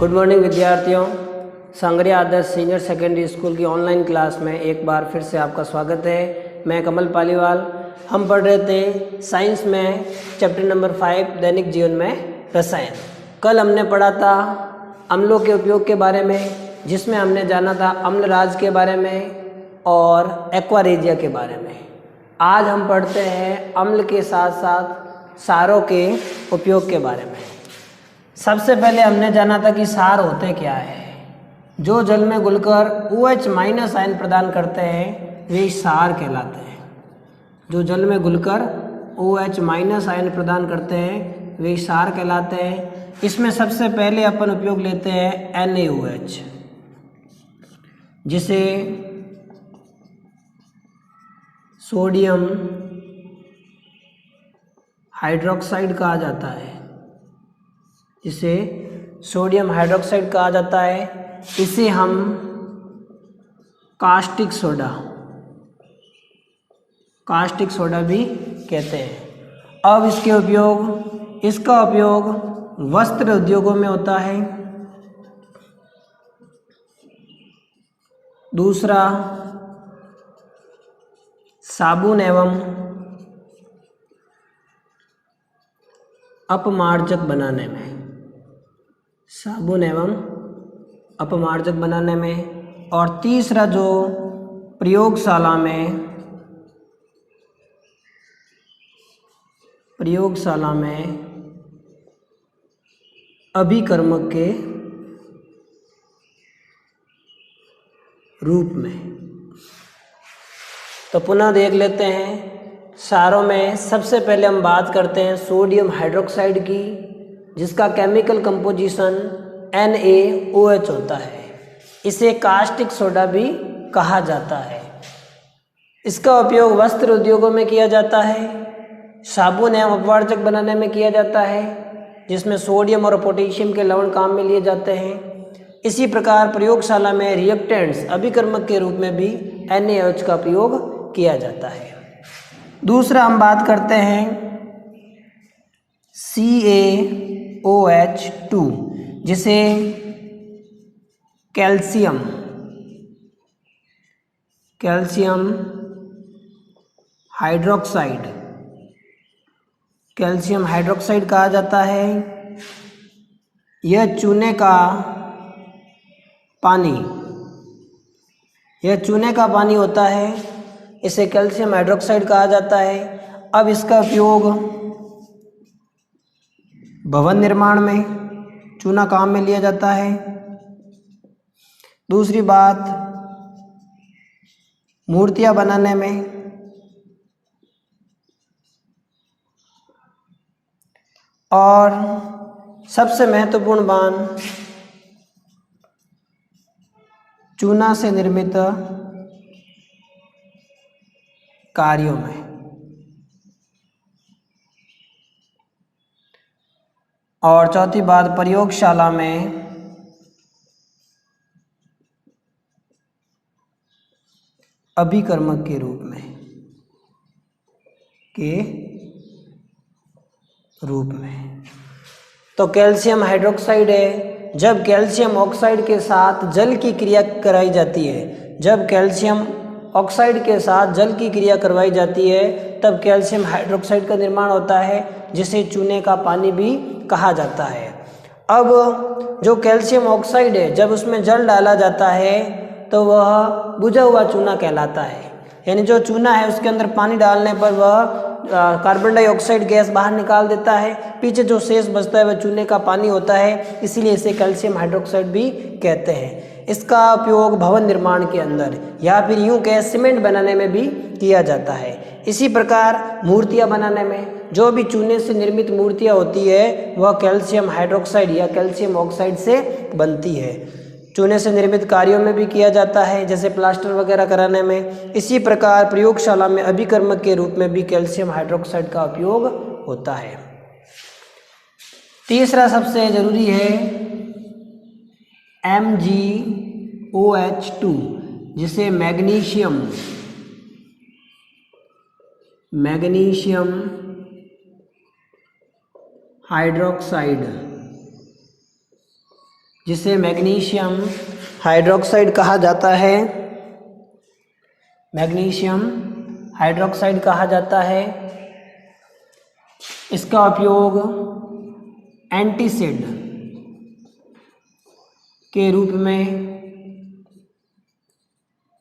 Good morning विद्यार्थियों। Sangria आदर्श senior secondary school की online class में एक बार फिर से आपका स्वागत है। मैं कमल पालीवाल। हम पढ़ रहे थे साइंस में चैप्टर नंबर 5 दैनिक जीवन में रसायन। कल हमने पढ़ा था अम्लों के उपयोग के बारे में, जिसमें हमने जाना था अम्लराज के बारे में और एक्वारेजिया के बारे में। आज हम पढ़ते हैं अम्ल के साथ साथ सारों के उपयोग के बारे में। सबसे पहले हमने जाना था कि सार होते क्या है। जो जल में घुलकर OH- आयन प्रदान करते हैं वे सार कहलाते हैं। जो जल में घुलकर OH- आयन प्रदान करते हैं वे सार कहलाते हैं। इसमें सबसे पहले अपन उपयोग लेते हैं NaOH, जिसे सोडियम हाइड्रोक्साइड कहा जाता है। सोडियम हाइड्रोक्साइड कहा जाता है। इसे हम कास्टिक सोडा भी कहते हैं। अब इसका उपयोग वस्त्र उद्योगों में होता है। दूसरा, साबुन एवं अपमार्जक बनाने में और तीसरा जो प्रयोगशाला में अभिकर्मक के रूप में। तो पुनः देख लेते हैं। सारों में सबसे पहले हम बात करते हैं सोडियम हाइड्रोक्साइड की, जिसका केमिकल कंपोजिशन NaOH होता है। इसे कास्टिक सोडा भी कहा जाता है। इसका उपयोग वस्त्र उद्योगों में किया जाता है, साबुन एवं अपवार्जक बनाने में किया जाता है, जिसमें सोडियम और पोटेशियम के लवण काम में लिए जाते हैं। इसी प्रकार प्रयोगशाला में रिएक्टेंट्स अभिकर्मक के रूप में भी NaOH का प्रयोग किया जाता है। दूसरा हम बात करते हैं CaOH2, जिसे कैल्शियम हाइड्रोक्साइड कहा जाता है। यह चूने का पानी होता है। इसे कैल्शियम हाइड्रोक्साइड कहा जाता है। अब इसका उपयोग भवन निर्माण में चूना काम में लिया जाता है। दूसरी बात, मूर्तियां बनाने में। और सबसे महत्वपूर्ण बात, चूना से निर्मित कार्यों में। और चौथी बात, प्रयोगशाला में अभिकर्मक के रूप में। तो कैल्शियम हाइड्रोक्साइड है। जब कैल्शियम ऑक्साइड के साथ जल की क्रिया करवाई जाती है, तब कैल्शियम हाइड्रोक्साइड का निर्माण होता है, जिसे चूने का पानी भी कहा जाता है। अब जो कैल्शियम ऑक्साइड है, जब उसमें जल डाला जाता है तो वह बुझा हुआ चूना कहलाता है। यानी जो चूना है उसके अंदर पानी डालने पर वह कार्बन डाइऑक्साइड गैस बाहर निकाल देता है। पीछे जो शेष बचता है वह चूने का पानी होता है, इसीलिए इसे कैल्शियम हाइड्रोक्साइड भी कहते हैं। इसका उपयोग भवन निर्माण के अंदर या फिर यूं कहें सीमेंट बनाने में भी किया जाता है। इसी प्रकार मूर्तियां बनाने में जो भी चूने से निर्मित मूर्तियां होती है वह कैल्शियम हाइड्रोक्साइड या कैल्शियम ऑक्साइड से बनती है। चूने से निर्मित कार्यों में भी किया जाता है, जैसे प्लास्टर वगैरह कराने में। इसी प्रकार प्रयोगशाला में अभिकर्मक के रूप में भी कैल्शियम हाइड्रोक्साइड का उपयोग होता है। तीसरा सबसे जरूरी है MgOH2, जिसे मैग्नीशियम हाइड्रोक्साइड जिसे मैग्नीशियम हाइड्रोक्साइड कहा जाता है, मैग्नीशियम हाइड्रोक्साइड कहा जाता है। इसका उपयोग एंटीसिड के रूप में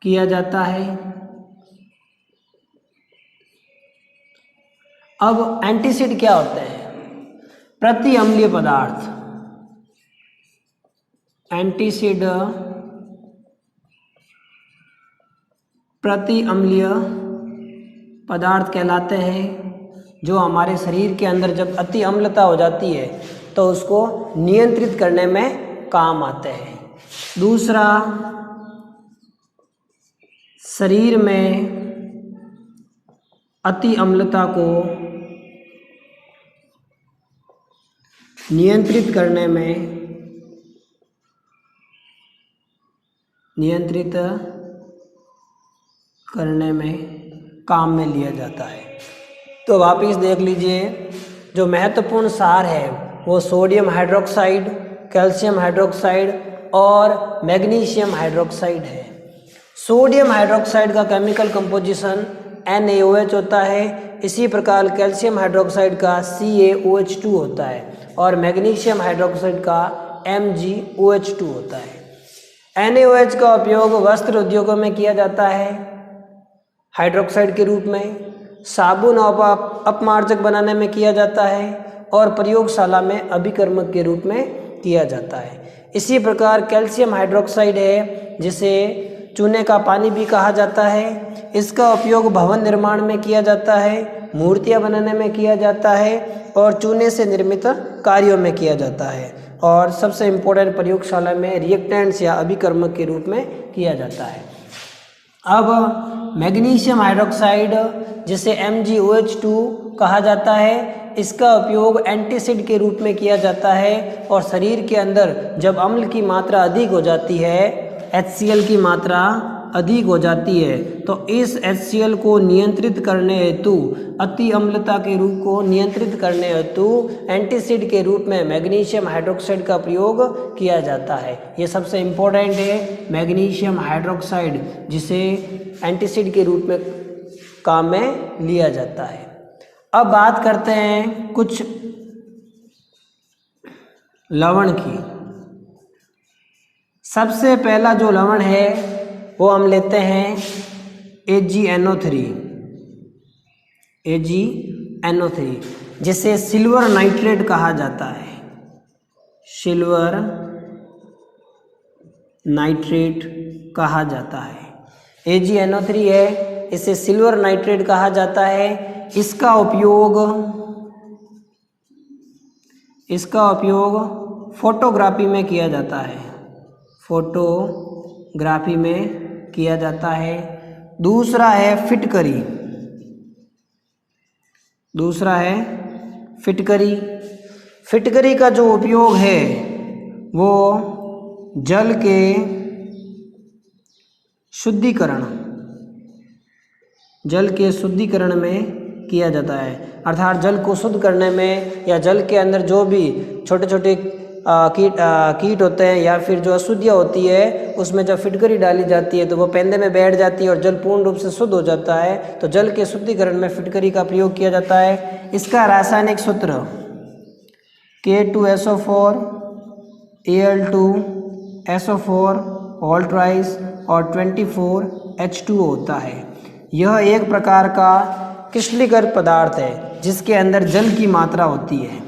किया जाता है। अब एंटीसिड क्या होते हैं? प्रति अम्लीय पदार्थ। एंटीसिड प्रति अम्लीय पदार्थ कहलाते हैं, जो हमारे शरीर के अंदर जब अति अम्लता हो जाती है तो उसको नियंत्रित करने में काम आते हैं। दूसरा, शरीर में अति अम्लता को नियंत्रित करने में काम में लिया जाता है। तो वापिस देख लीजिए, जो महत्वपूर्ण सार है वो सोडियम हाइड्रोक्साइड, कैल्शियम हाइड्रोक्साइड और मैग्नीशियम हाइड्रोक्साइड है। सोडियम हाइड्रोक्साइड का केमिकल कंपोजिशन NaOH होता है। इसी प्रकार कैल्शियम हाइड्रोक्साइड का CaOH2 होता है और मैग्नीशियम हाइड्रोक्साइड का MgOH2 होता है। NaOH का उपयोग वस्त्र उद्योगों में किया जाता है हाइड्रोक्साइड के रूप में, साबुन और अपमार्जक बनाने में किया जाता है और प्रयोगशाला में अभिकर्मक के रूप में किया जाता है। इसी प्रकार कैल्शियम हाइड्रोक्साइड है, जिसे चूने का पानी भी कहा जाता है। इसका उपयोग भवन निर्माण में किया जाता है, मूर्तियां बनाने में किया जाता है और चूने से निर्मित कार्यों में किया जाता है और सबसे इम्पोर्टेंट प्रयोगशाला में रिएक्टेंट्स या अभिकर्मक के रूप में किया जाता है। अब मैग्नीशियम हाइड्रोक्साइड, जिसे MgOH2 कहा जाता है, इसका उपयोग एंटीसिड के रूप में किया जाता है और शरीर के अंदर जब अम्ल की मात्रा अधिक हो जाती है, HCl की मात्रा अधिक हो जाती है, तो इस HCl को नियंत्रित करने हेतु, अति अम्लता के रूप को नियंत्रित करने हेतु एंटीसिड के रूप में मैग्नीशियम हाइड्रोक्साइड का प्रयोग किया जाता है। ये सबसे इम्पोर्टेंट है, मैग्नीशियम हाइड्रोक्साइड, जिसे एंटीसिड के रूप में काम में लिया जाता है। अब बात करते हैं कुछ लवण की। सबसे पहला जो लवण है वो हम लेते हैं AgNO3, जिसे सिल्वर नाइट्रेट कहा जाता है। सिल्वर नाइट्रेट कहा जाता है। AgNO3 है, इसे सिल्वर नाइट्रेट कहा जाता है। इसका उपयोग फोटोग्राफी में किया जाता है। फोटोग्राफी में किया जाता है। दूसरा है फिटकरी। फिटकरी का जो उपयोग है वो जल के शुद्धिकरण में किया जाता है, अर्थात जल को शुद्ध करने में या जल के अंदर जो भी छोटे छोटे कीट होते हैं या फिर जो अशुद्धियाँ होती है, उसमें जब फिटकरी डाली जाती है तो वो पेंदे में बैठ जाती है और जल पूर्ण रूप से शुद्ध हो जाता है। तो जल के शुद्धिकरण में फिटकरी का प्रयोग किया जाता है। इसका रासायनिक सूत्र K2SO4 Al2SO4 ऑल्ट्राइस और 24H2O होता है। यह एक प्रकार का क्रिस्टलीकृत पदार्थ है जिसके अंदर जल की मात्रा होती है।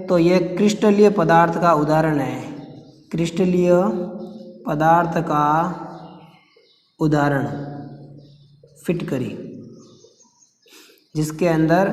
तो यह क्रिस्टलीय पदार्थ का उदाहरण है। क्रिस्टलीय पदार्थ का उदाहरण फिटकरी, जिसके अंदर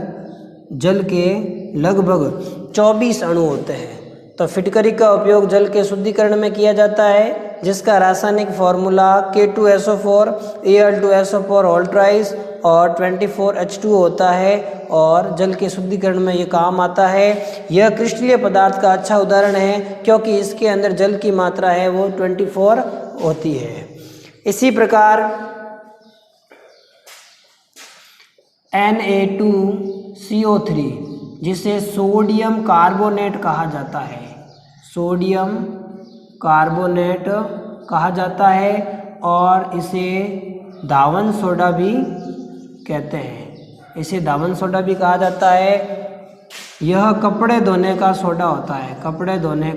जल के लगभग 24 अणु होते हैं। तो फिटकरी का उपयोग जल के शुद्धिकरण में किया जाता है, जिसका रासायनिक फॉर्मूला K2SO4 Al2SO4 ऑल्ट्राइस और 24H2O होता है और जल के शुद्धिकरण में ये काम आता है। यह क्रिस्टलीय पदार्थ का अच्छा उदाहरण है क्योंकि इसके अंदर जल की मात्रा है वो 24 होती है। इसी प्रकार Na2CO3 जिसे सोडियम कार्बोनेट कहा जाता है। सोडियम कार्बोनेट कहा जाता है और इसे दावन सोडा भी कहते हैं। इसे दावन सोडा भी कहा जाता है। यह कपड़े धोने का सोडा होता है। कपड़े धोने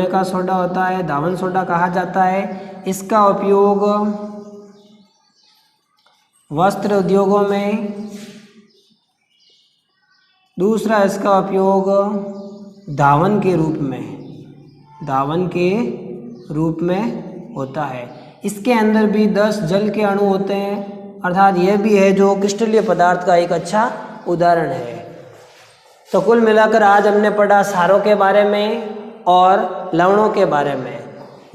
का सोडा होता है, दावन सोडा कहा जाता है। इसका उपयोग वस्त्र उद्योगों में, दूसरा इसका उपयोग धावन के रूप में होता है। इसके अंदर भी 10 जल के अणु होते हैं, अर्थात यह भी है जो क्रिस्टलीय पदार्थ का एक अच्छा उदाहरण है। तो कुल मिलाकर आज हमने पढ़ा सारों के बारे में और लवणों के बारे में।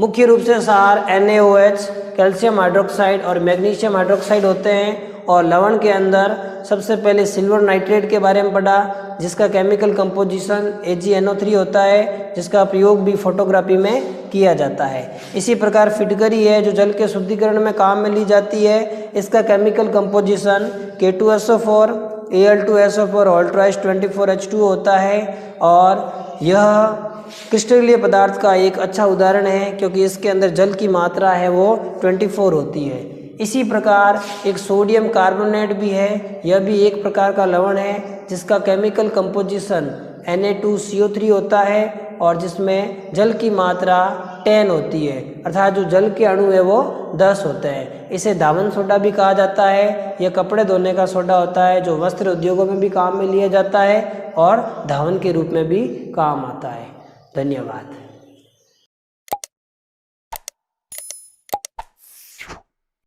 मुख्य रूप से सार NaOH, कैल्शियम हाइड्रोक्साइड और मैग्नीशियम हाइड्रोक्साइड होते हैं। और लवण के अंदर सबसे पहले सिल्वर नाइट्रेट के बारे में पढ़ा, जिसका केमिकल कंपोजिशन AgNO3 होता है, जिसका प्रयोग भी फोटोग्राफी में किया जाता है। इसी प्रकार फिटकरी है जो जल के शुद्धिकरण में काम में ली जाती है। इसका chemical composition K2SO4, Al2SO4 24H2 होता है और यह क्रिस्टलीय पदार्थ का एक अच्छा उदाहरण है, क्योंकि इसके अंदर जल की मात्रा है वो 24 होती है। इसी प्रकार एक सोडियम कार्बोनेट भी है, यह भी एक प्रकार का लवण है, जिसका केमिकल कंपोजिशन Na2CO3 होता है और जिसमें जल की मात्रा 10 होती है, अर्थात जो जल के अणु है वो 10 होते हैं। इसे दावन सोडा भी कहा जाता है। यह कपड़े धोने का सोडा होता है जो वस्त्र उद्योगों में भी काम में लिया जाता है और धावन के रूप में भी काम आता है। धन्यवाद।